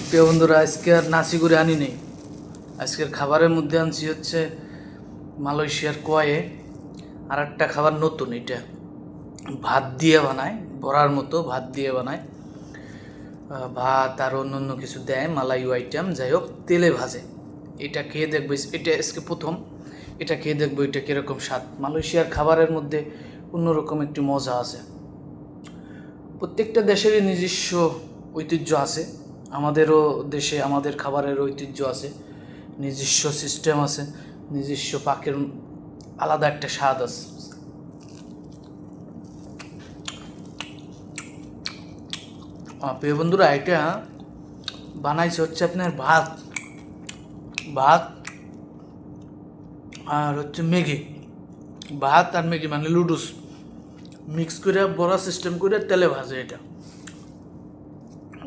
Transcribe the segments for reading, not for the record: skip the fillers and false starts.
প্রিয় বন্ধুরা, আজকে আর নাসি করে আনি নেই। আজকের খাবারের মধ্যে আনছি হচ্ছে মালয়েশিয়ার কোয়ায়ে আর একটা খাবার নতুন। এটা ভাত দিয়ে বানায়, বড়ার মতো ভাত দিয়ে বানায়। ভাত আর অন্য কিছু দেয়, মালাইও আইটেম, যাই হোক তেলে ভাজে। এটা খেয়ে দেখবো, এটা আজকে প্রথম। এটা খেয়ে দেখবো এটা কীরকম স্বাদ। মালয়েশিয়ার খাবারের মধ্যে অন্যরকম একটি মজা আছে। প্রত্যেকটা দেশেরই নিজস্ব ঐতিহ্য আছে। আমাদেরও দেশে আমাদের খাবারের ঐতিহ্য আছে, নিজস্ব সিস্টেম আছে, নিজস্ব পাকের আলাদা একটা স্বাদ আছে। প্রিয় বন্ধুরা, এটা বানাইছে হচ্ছে আপনার ভাত ভাত আর হচ্ছে ম্যাগি। ভাত আর ম্যাগি মানে লুডুস মিক্স করে বড়া সিস্টেম করে তেলে ভাজে। এটা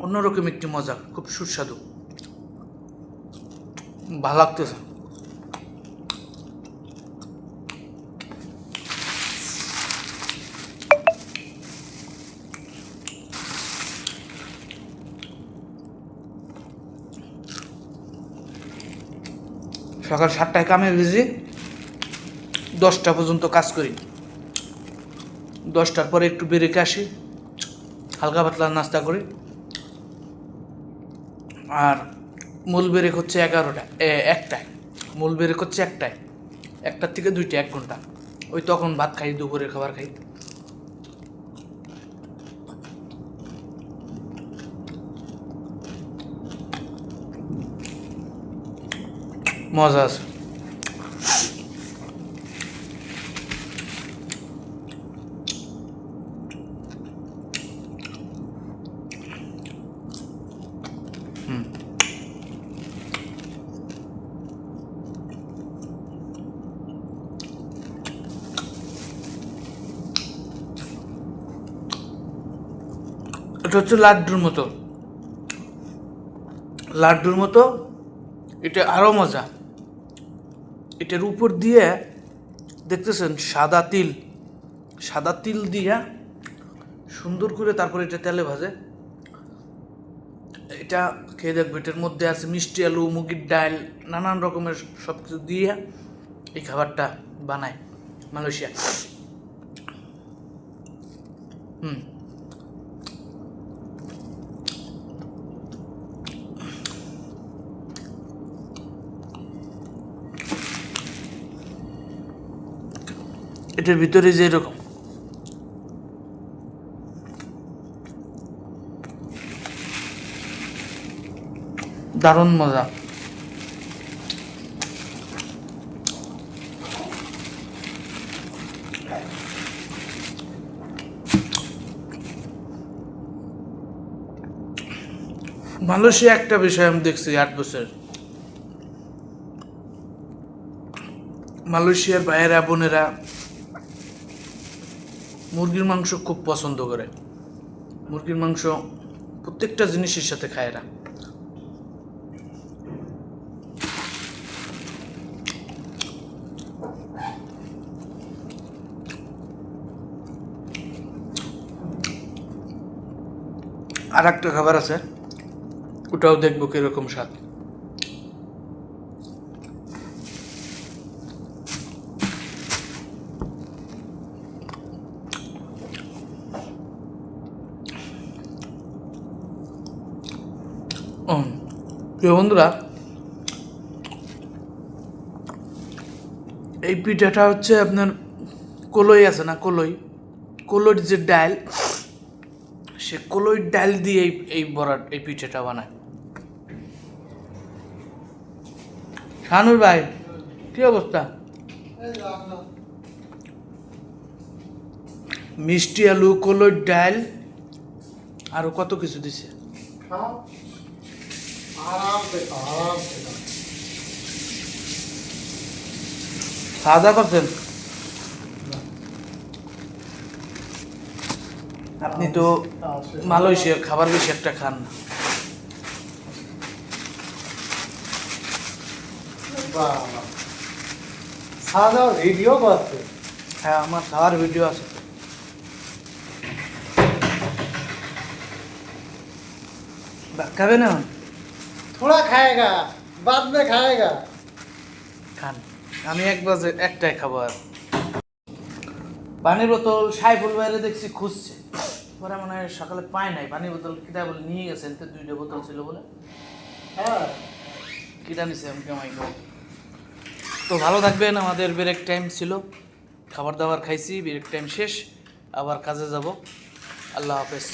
অন্যরকম একটি মজা, খুব সুস্বাদু, ভালো লাগতেছে। সকাল 7টায় কামে গেছি, 10টা পর্যন্ত কাজ করি। 10টার পরে একটু বেরেকে আসি, হালকা পাতলা নাস্তা করি। আর মূল ব্রেক হচ্ছে 1টায়। মূল ব্রেক হচ্ছে 1টায়, 1টার থেকে 2টা, 1 ঘন্টা। ওই তখন ভাত খাই, দুপুরের খাবার খাই। মজা আছে। এটা হচ্ছে লাড্ডুর মতো। এটা আরও মজা। এটার উপর দিয়ে দেখতেছেন সাদা তিল দিয়া সুন্দর করে তারপরে এটা তেলে ভাজে। এটা খেয়ে দেখবো। এটার মধ্যে আছে মিষ্টি আলু, মুগের ডাল, নানান রকমের সব কিছু দিয়ে এই খাবারটা বানায় মালয়েশিয়া। এটার ভিতরে যে এরকম দারুণ মজা। মালয়েশিয়া একটা বিষয় আমি দেখছি 8 বছর, মালয়েশিয়ার ভাইয়েরা বোনেরা মুরগির মাংস খুব পছন্দ করে। মুরগির মাংস প্রত্যেকটা জিনিসের সাথে খায় এরা। আর একটা খাবার আছে, ওটাও দেখবো কিরকম স্বাদ। প্রিয় বন্ধুরা, এই পিঠাটা হচ্ছে আপনার কলই আছে না, কলইর যে ডাল, সে কলইর ডাল দিয়ে এই পিঠাটা বানায়। শানুর ভাই, কি অবস্থা? মিষ্টি আলু, কলইর ডাল, আরো কত কিছু দিছে। খাওয়া দাওয়া করছেন? আপনি তো মালয়েশিয়ার খাবার বেশি একটা খান না। খাওয়া দাওয়ার ভিডিও করছে। হ্যাঁ, আমার খাওয়ার ভিডিও আছে। ভাত খাবে না? थोड़ा खाएगा बाद में खाएगा। খান। আমি একটাই খাবো আর। পানির বোতল সাইফুল বাইরে দেখছি খুঁজছে, পরে মনে হয় সকালে পায় নাই পানির বোতল, কিটা বলে নিয়ে গেছেন তো, 2টা বোতল ছিল বলে। हाँ কিটা নিছে আমি কেমাই খাবো। তো ভালো থাকবেন, আমাদের ব্রেক টাইম ছিল, খাবার দাবার খাইছি, ব্রেক টাইম শেষ, আবার কাজে যাব। আল্লাহ হাফেজ।